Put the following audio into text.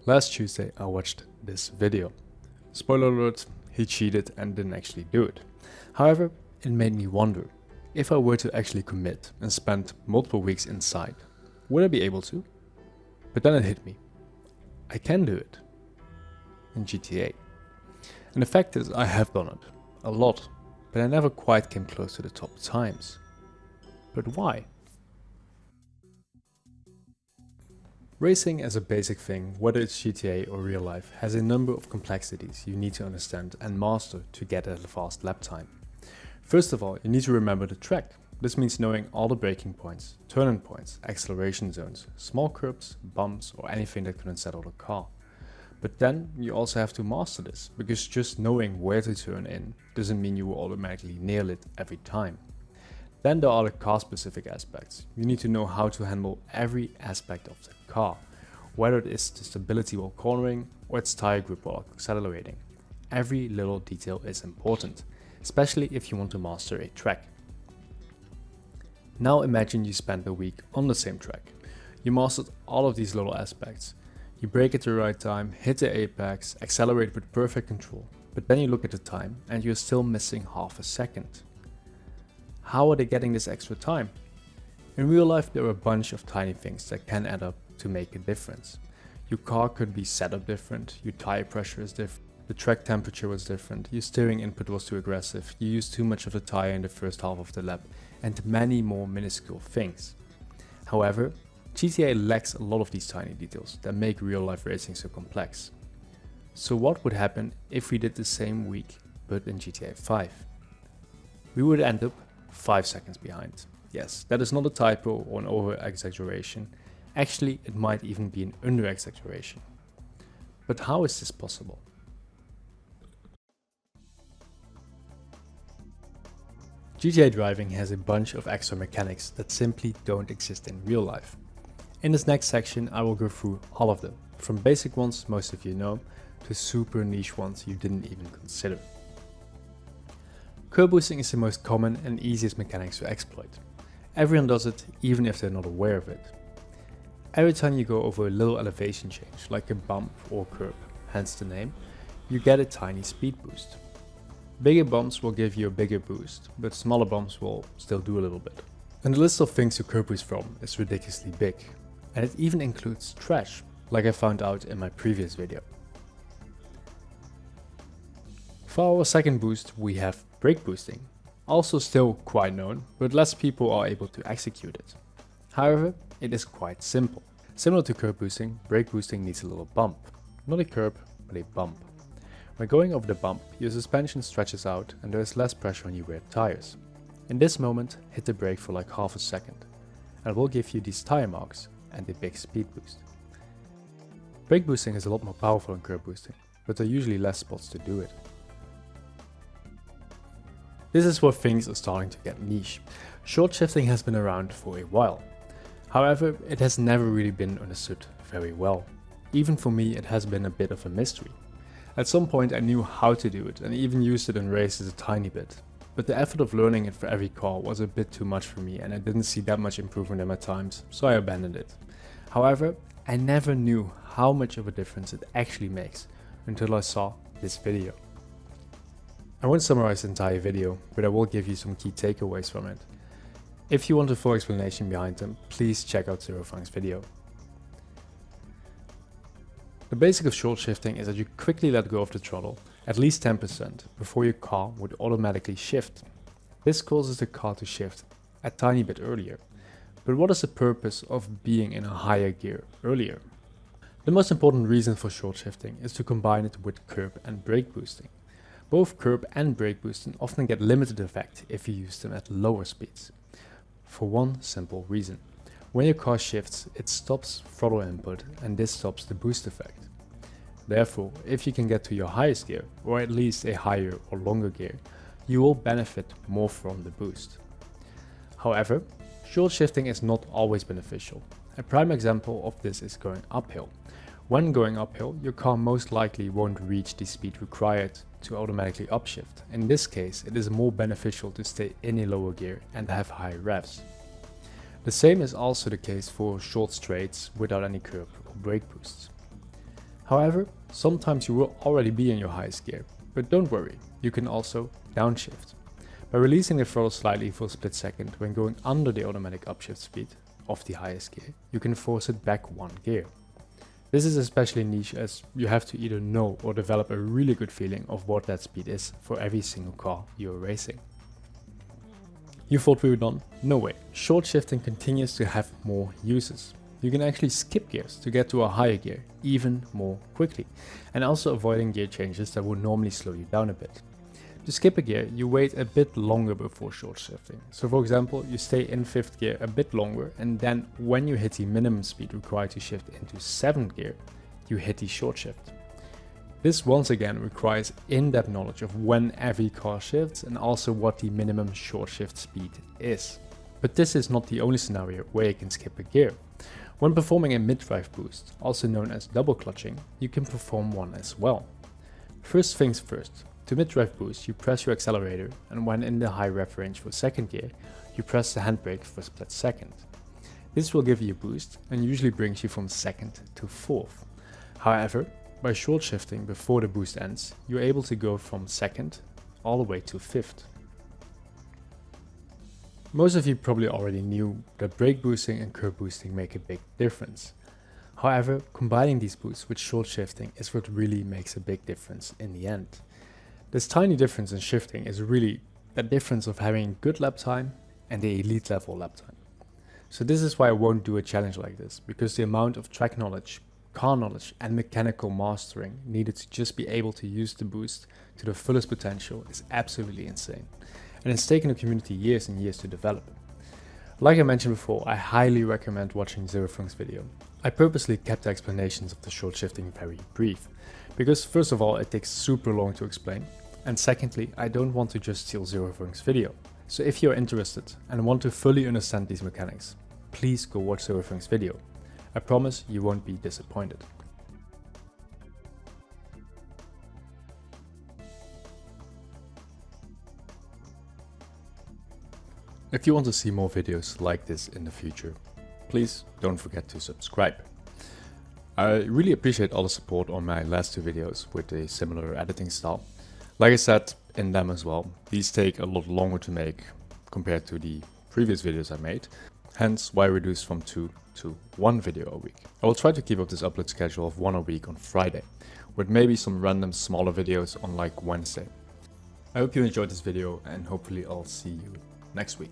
Last Tuesday I watched this video. Spoiler alert, he cheated and didn't actually do it. However, it made me wonder, if I were to actually commit and spend multiple weeks inside, would I be able to? But then it hit me. I can do it. In GTA. And the fact is, I have done it. A lot. But I never quite came close to the top times. But why? Racing as a basic thing, whether it's GTA or real life, has a number of complexities you need to understand and master to get a fast lap time. First of all, you need to remember the track. This means knowing all the braking points, turning points, acceleration zones, small curbs, bumps, or anything that could unsettle the car. But then you also have to master this, because just knowing where to turn in doesn't mean you will automatically nail it every time. Then there are the car specific aspects. You need to know how to handle every aspect of the car, whether it is the stability while cornering or its tire grip while accelerating. Every little detail is important, especially if you want to master a track. Now imagine you spent a week on the same track. You mastered all of these little aspects. You brake at the right time, hit the apex, accelerate with perfect control, but then you look at the time and you're still missing half a second. How are they getting this extra time? In real life, there are a bunch of tiny things that can add up to make a difference. Your car could be set up different, your tire pressure is different, the track temperature was different, your steering input was too aggressive, you used too much of the tire in the first half of the lap, and many more minuscule things. However, GTA lacks a lot of these tiny details that make real life racing so complex. So what would happen if we did the same week but in GTA 5? We would end up 5 seconds behind. Yes, that is not a typo or an over-exaggeration. Actually, it might even be an under-exaggeration. But how is this possible? GTA driving has a bunch of extra mechanics that simply don't exist in real life. In this next section, I will go through all of them, from basic ones most of you know, to super niche ones you didn't even consider. Curb boosting is the most common and easiest mechanics to exploit. Everyone does it, even if they're not aware of it. Every time you go over a little elevation change, like a bump or curb, hence the name, you get a tiny speed boost. Bigger bumps will give you a bigger boost, but smaller bumps will still do a little bit. And the list of things to curb boost from is ridiculously big. And it even includes trash, like I found out in my previous video. For our second boost, we have brake boosting, also still quite known, but less people are able to execute it. However, it is quite simple. Similar to curb boosting, brake boosting needs a little bump. Not a curb, but a bump. When going over the bump, your suspension stretches out and there is less pressure on your rear tires. In this moment, hit the brake for like half a second, and it will give you these tire marks and a big speed boost. Brake boosting is a lot more powerful than curb boosting, but there are usually less spots to do it. This is where things are starting to get niche. Short shifting has been around for a while. However, it has never really been understood very well. Even for me, it has been a bit of a mystery. At some point I knew how to do it and even used it in races a tiny bit. But the effort of learning it for every car was a bit too much for me and I didn't see that much improvement in my times, so I abandoned it. However, I never knew how much of a difference it actually makes until I saw this video. I won't summarize the entire video, but I will give you some key takeaways from it. If you want a full explanation behind them, please check out Zerofang's video. The basic of short shifting is that you quickly let go of the throttle, at least 10%, before your car would automatically shift. This causes the car to shift a tiny bit earlier. But what is the purpose of being in a higher gear earlier? The most important reason for short shifting is to combine it with curb and brake boosting. Both curb and brake boosting often get limited effect if you use them at lower speeds. For one simple reason. When your car shifts, it stops throttle input and this stops the boost effect. Therefore, if you can get to your highest gear, or at least a higher or longer gear, you will benefit more from the boost. However, short shifting is not always beneficial. A prime example of this is going uphill. When going uphill, your car most likely won't reach the speed required to automatically upshift. In this case, it is more beneficial to stay in a lower gear and have high revs. The same is also the case for short straights without any curb or brake boosts. However, sometimes you will already be in your highest gear, but don't worry, you can also downshift. By releasing the throttle slightly for a split second when going under the automatic upshift speed of the highest gear, you can force it back one gear. This is especially niche as you have to either know or develop a really good feeling of what that speed is for every single car you're racing. You thought we were done? No way. Short shifting continues to have more uses. You can actually skip gears to get to a higher gear even more quickly, and also avoiding gear changes that would normally slow you down a bit. To skip a gear, you wait a bit longer before short shifting. So for example, you stay in 5th gear a bit longer, and then when you hit the minimum speed required to shift into 7th gear, you hit the short shift. This once again requires in-depth knowledge of when every car shifts and also what the minimum short shift speed is. But this is not the only scenario where you can skip a gear. When performing a mid-drive boost, also known as double clutching, you can perform one as well. First things first, to mid-drive boost you press your accelerator, and when in the high rev range for 2nd gear, you press the handbrake for a split second. This will give you a boost and usually brings you from 2nd to 4th. However, by short shifting before the boost ends, you're able to go from 2nd all the way to 5th. Most of you probably already knew that brake boosting and curb boosting make a big difference. However, combining these boosts with short shifting is what really makes a big difference in the end. This tiny difference in shifting is really that difference of having good lap time and the elite level lap time. So this is why I won't do a challenge like this, because the amount of track knowledge, car knowledge and mechanical mastering needed to just be able to use the boost to the fullest potential is absolutely insane, and it's taken the community years and years to develop. Like I mentioned before, I highly recommend watching Zerofunk's video. I purposely kept the explanations of the short shifting very brief, because first of all it takes super long to explain, and secondly I don't want to just steal Zerofunk's video. So if you're interested and want to fully understand these mechanics, please go watch Zerofunk's video. I promise you won't be disappointed. If you want to see more videos like this in the future, please don't forget to subscribe. I really appreciate all the support on my last 2 videos with a similar editing style. Like I said in them as well, these take a lot longer to make compared to the previous videos I made, hence why I reduced from 2 to 1 video a week. I will try to keep up this upload schedule of 1 a week on Friday, with maybe some random smaller videos on like Wednesday. I hope you enjoyed this video and hopefully I'll see you next week.